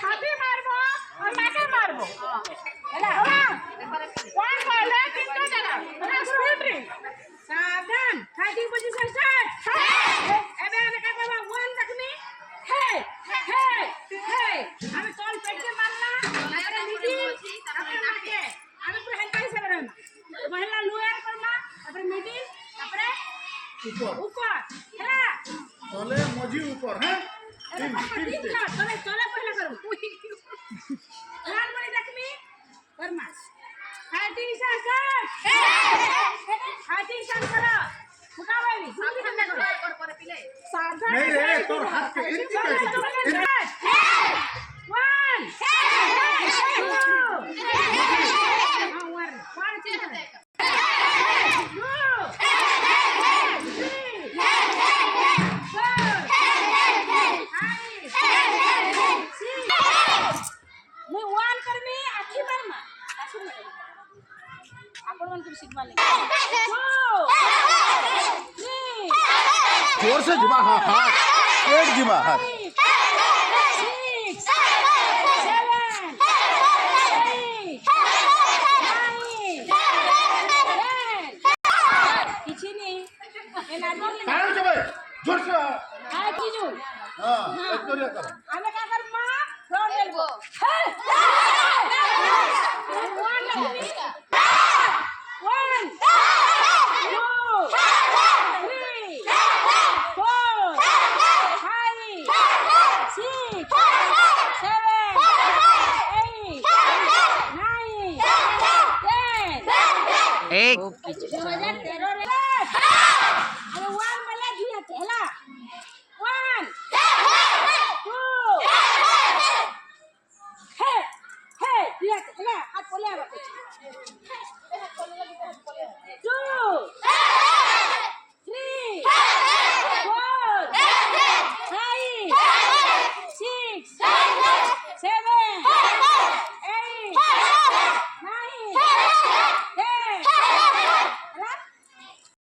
छाती मारबो और माके मारबो ହେଲା वन कहले किंतु जगह हमरा स्पीड रे सावधान फाइटिंग पोजीशन स्टार्ट एबे एबे का कहबा वन तकनी हे हे हे আমি চল পেটে মারলা তারপরে মিডিল তারপরে মাকে আমি পুরো হেলকা হিসাবে রহনা পহলা লোয়ার করলা তারপরে মিডিল তারপরে ऊपर ऊपर ହେଲା तले मजी ऊपर हैं चले चले पहला करो लाल बड़ी देखमी फरमास फाइटिंग स्टार्ट फाइटिंग स्टार्ट करो मुकाबले सामने खंडा करो पर पिले सावधान नहीं रे तोर हाथ के इनकी कैसे 1 जोर से जुबा हां हां एक जुबा हां 6 7 किसी नहीं कारण से भाई जोर से हां कीजू हां एक करिया करो हमें क्या कर मां फ्रंट एल्बो वन लगनी 1 2 3 4 5 6 7 8 9 10 एक 2013 रे अरे वन मला दिया तेला 1 2 हे हे दिया तेला हाथ बोले आवा 2 3 4 5 6 7